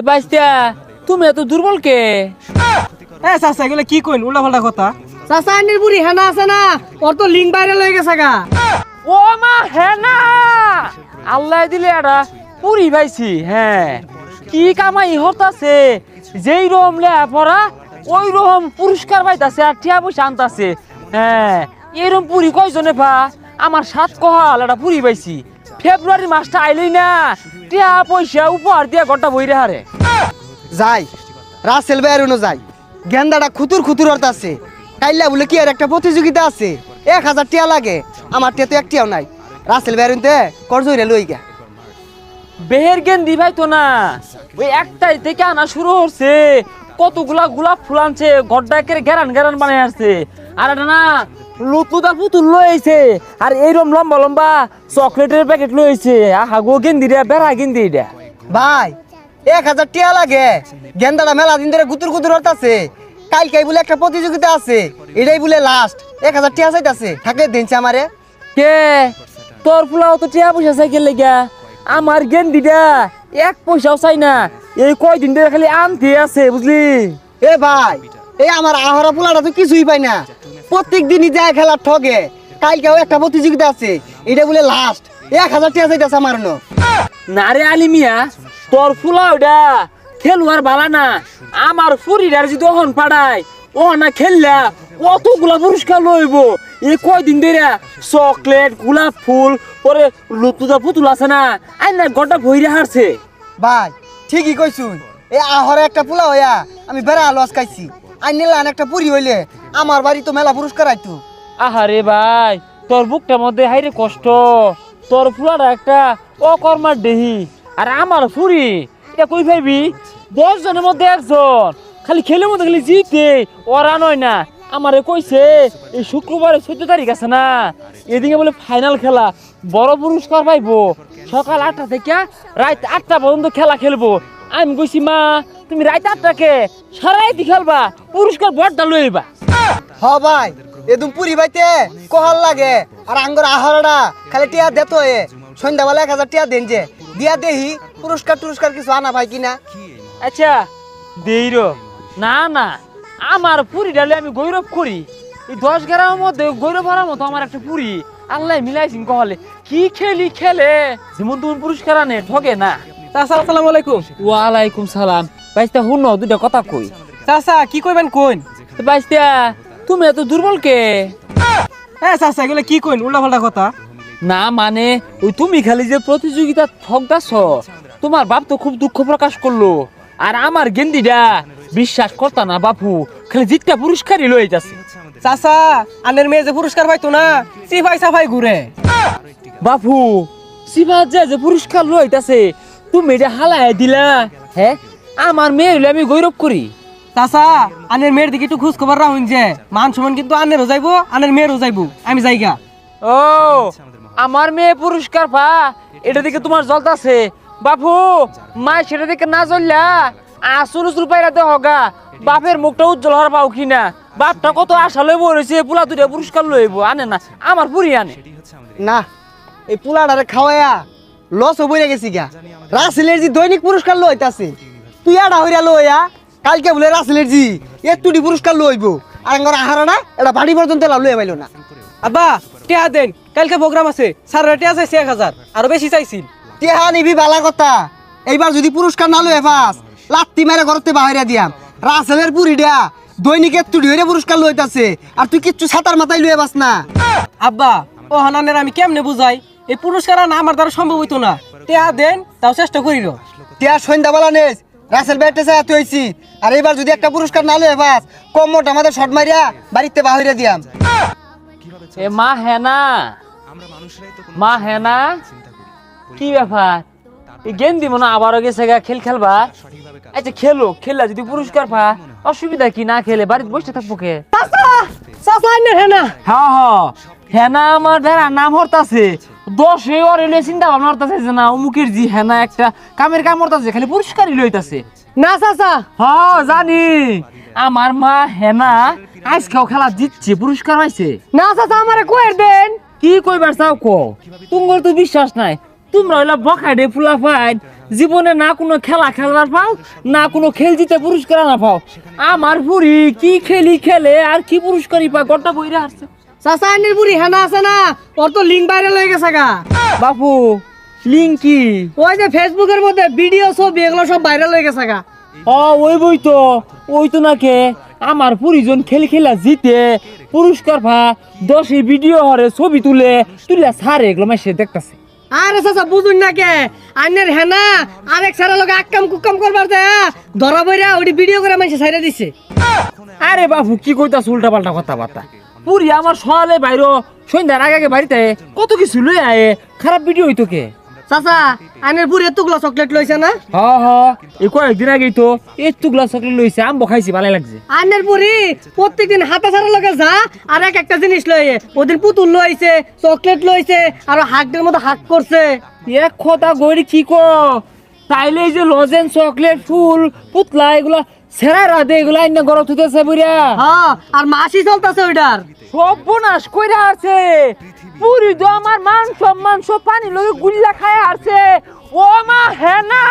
বাইস্তা তুমি এত দুর্বল কে? চাচা এগুলো কি কইন উল্টা পাল্টা কথা। চাচা আন্নির বুড়ি হেনা আছে না, ওর তো লিঙ্ক ভাইরাল হয়ে গেছে গা। ও মা হেনা, আল্লাহ দিলে এটা পুরি পাইছি। হ্যাঁ, কি কামাই হতাছে, যেই রকম লেয়া পড়া ওই রকম পুরস্কার পাইতাছে আর টিয়া পয়সা আনতাছে। হ্যাঁ, এরকম পুরি কয়জনে পা? আমার 7 কহাল একটা পুরি পাইছি। ফেব্রুয়ারি মাসটা আইলেই না টিয়া পয়সা উপহার দিয়া ঘরটা বইরে হারে যাই রাসেল বেরুনো যাই, গেন্দাটা খুতুর খুতুর অর্থ আছে। কাইলা বলে কি আর একটা প্রতিযোগিতা আছে, 1000 টিয়া লাগে, আমার টিয়া তো একটিয়াও নাই। রাসেল বেরুনতে করজইরে লই গা। বেহের গেন্দি ভাই তো না, ওই একটাই থেকে আনা শুরু হচ্ছে। কতগুলা গোলাপ ফুল আনছে, ঘরটা একের গেরান গেরান বানাই আসছে। আর এটা না লুতুদা পুতুল লইছে, আর এইরকম লম্বা লম্বা চকলেটের প্যাকেট লইছে। আহা গো গেন্দি রে, বেড়া গেন্দি এটা। ভাই 1000 টিয়া লাগে, গেন্দাটা মেলা দিন ধরে গুতুর গুতুর অর্থ আছে। কালকে বলে একটা প্রতিযোগিতা আছে, এটাই বলে লাস্ট। 1000 টিয়া চাইতাছে, থাকলে দিনছে আমারে। কে তোর ফুলাও তো টিয়া পয়সা সাইকেল লেগা, আমার গেন্দিটা 1 পয়সাও চাই না। এই কয়দিন ধরে খালি আনতে আছে বুঝলি। এ ভাই, এই আমার আহরা পোলাটা তো কিছুই পাই না, প্রত্যেক দিনই যায় খেলার ঠগে। কালকেও একটা প্রতিযোগিতা আছে, এটা বলে লাস্ট। 1000 টিয়া চাইতাছে আমার নো। না রে আলিমিয়া, তোর ফুলা ওটা খেলুয়ার বালা না। আমার ফুরিটার যদি ওহন পাড়ায় ও না খেললা কতগুলা পুরস্কার লইব। এই কয়দিন ধরে চকলেট গোলাপ ফুল পরে লুতুদা পুতুল আছে না, আইনা গড়টা ভইরে হারছে। ভাই ঠিকই কইছুন, এই আহরে একটা পোলা হইয়া আমি বেড়া লস খাইছি। আইনিলান একটা পুরি হইলে আমার বাড়ি তো মেলা পুরস্কার আইতো। আহারে ভাই, তোর বুকটার মধ্যে হাইরে কষ্ট। তোর ফুলাটা একটা অকর্মার দেহি, আর আমার ফুরি এটা কই ভাবি 10 জনের মধ্যে 1 জন। খালি খেলে মধ্যে খালি জিতে ওরা নয় না। আমারে কইছে এই শুক্রবারে 14 তারিখ আছে না, এদিকে বলে ফাইনাল খেলা, বড় পুরস্কার পাইবো। সকাল 8টা থেকে রাত 8টা পর্যন্ত খেলা খেলবো। আমি কইছি মা তুমি রাত 8টাকে সারা রাত খেলবা, পুরস্কার বড়টা লইবা। হ ভাই, এদম পুরি বাইতে কহাল লাগে। আর আঙ্গর আহরটা খালি টিয়া দেত হয়ে সন্ধ্যাবেলা 1000 টিয়া দেন যে দিয়া দেহি পুরস্কার টুরস্কার কিছু আনা ভাই কিনা। আচ্ছা দেইর না না, আমার পুরি ডালে আমি গৌরব করি। এই 10 গ্রামের মধ্যে গৌরব হওয়ার মতো আমার একটা পুরি আল্লাহ মিলাইছিন। কহলে কি খেলি খেলে, যেমন তুমি পুরস্কার আনে ঠগে না। চাচা আসসালামু আলাইকুম। ওয়ালাইকুম সালাম। বাইস্তা হুন দুইটা কথা কই। চাচা কি কইবেন কোন? বাইস্তা তুমি এত দুর্বল কে? চাচা এগুলো কি কইন উল্টা পাল্টা কথা। না মানে ওই তুমি খালি যে প্রতিযোগিতা ঠকদাছ, তোমার বাপ তো খুব দুঃখ প্রকাশ করলো। আর আমার গেন্দিটা বিশ্বাস করতা না বাপু, খালি জিতটা পুরস্কারই লয়ে যাচ্ছে। চাচা আনের মেয়ে যে পুরস্কার পাইতো না, সিফাই সাফাই ঘুরে। বাপু সিফাত যে পুরস্কার লইতাছে, তুমি এটা হালায় দিলা। হ্যাঁ, আমার মেয়ে হইলে আমি গৌরব করি। চাচা আনের মেয়ের দিকে একটু খোঁজ খবর রাখুন, যে মান সমান কিন্তু আনেরও যাইবো আনের মেয়েরও যাইবো। আমি যাইগা। ও আমার মেয়ে পুরস্কার পা, এটা দিকে তোমার জ্বলতাছে বাপু। মা সেটা দিকে না জ্বললা আসল উসুল পাইরাতে হগা, বাপের মুখটা উজ্জ্বল হওয়ার পাও কিনা। বাপটা কত আশা লইব রয়েছে, পুলা দুইটা পুরস্কার লইব, আনে না আমার পুরি আনে না, এই পোলাটারে খাওয়াইয়া লস হয়ে গেছি গা। রাসেলের জি দৈনিক পুরস্কার লইতাছে, তুই এটা হইয়া লইয়া কালকে বলে রাসেলের জি একটুটি পুরস্কার লইব। আর আঙ্গর আহারটা এটা বাড়ি পর্যন্ত লইয়া পাইল না। আব্বা টিয়া দেন, কালকে প্রোগ্রাম আছে। স্যার টিয়া চাইছে 1000, আরো বেশি চাইছিল। টিহা নিবি বালা কথা, এইবার যদি পুরস্কার না লয়ে পাস লাত্তি মেরে ঘরতে বাহিরা দিয়াম। রাসেলের পুরি দেয়া দৈনিক একটুটি হইয়া পুরস্কার লইতাছে, আর তুই কিচ্ছু ছাতার মাথায় লইয়া পাস না। আব্বা ও হানানের আমি কেমনে বুঝাই, এই পুরস্কার না আমার দ্বারা সম্ভব হইতো না। টিয়া দেন, তাও চেষ্টা করিল। টিয়া সন্ধ্যাবেলা নেস রাসেল ব্যাটে চাই হয়েছি। আর এবার যদি একটা পুরস্কার না লয়ে পাস কম মোট আমাদের শট মারিয়া বাড়িতে বাহিরা দিয়াম। এ মা হেনা, মা হেনা কি ব্যাপার? এই গেন্দি মনে আবারও গেছে গা খেল খেলবা। আচ্ছা খেলো, খেললা যদি পুরস্কার পা অসুবিধা কি? না খেলে বাড়িতে বসে থাকবো কে? চাচা আনের হেনা। হ্যাঁ হ্যাঁ, হেনা আমার ভেড়ার নাম হরতাছে। 10 ওর এলে চিন্তা ভাবনা হরতাছে যে না অমুকের জি হেনা একটা কামের কাম হরতাছে, খালি পুরস্কারই লইতাছে। না চাচা। হ্যাঁ জানি, আমার মা হেনা আজকেও খেলা জিতছে, পুরস্কার পাইছে। না চাচা আমারে কইর দেন। কি কইবার চাও কো? তোমার তো বিশ্বাস নাই। তোমরা হইলা বখাডে ফুলা ফাইন, জীবনে না কোনো খেলা খেলার পাও, না কোনো খেল জিতে পুরস্কার না পাও। আমার পুরি কি খেলি খেলে আর কি পুরস্কারই পায়, গড়টা বইরা আসছে। চাচা আইনের বুড়ি হেনা আছে না, ওর তো লিঙ্ক ভাইরাল হয়ে গেছে গা। বাপু লিঙ্ক কি? ওই যে ফেসবুকের মধ্যে ভিডিও ছবি এগুলো সব ভাইরাল হয়ে গেছে গা। ওই বই তো, ওই তো নাকি আমার পরিজন খেলি খেলা জিতে পুরস্কার পা 10 ভিডিও হরে ছবি তুলে সারে এগুলো মাসে দেখতেছে। আরে চাচা বুঝুন না কে, আইনের হেনা আরেক সারা লোক আক্কাম কুক্কাম করবার যায় ধরা বইরা ওটি ভিডিও করে মানুষ ছাইরা দিছে। আরে বাপু কি কইতাছ উল্টা পাল্টা কথাবার্তা। পুরি আমার সকালে বাইরো, সন্ধ্যার আগে বাড়িতে কত কিছু লই আয়ে, খারাপ ভিডিও হইতো কে? চাচা আইনের বুড়ি এতগুলো চকলেট লইছে না? এই কয়েকদিন আগেই তো এতগুলা চকলেট লইছে, আম্ব খাইছি ভালো লাগছে। আইনের বুড়ি প্রত্যেকদিন হাতা ছাড়া লগে যা আর এক একটা জিনিস লইয়ে, ওদিন পুতুল লইছে, চকলেট লইছে, আর হাগদের মতো হাগ করছে। এক কথা গড়ি কি কো, তাইলে এই যে লজেন চকলেট ফুল পুতলা এগুলা সেরা রাধে এগুলা আইনা গরত হইতেছে বুড়া। হ্যাঁ, আর মাসি চলতেছে ওইটার। সর্বনাশ কইরা আছে পুরি তো আমার মান সম্মান সব পানি লগে গুল্লা খায় আছে। ও মা হেনা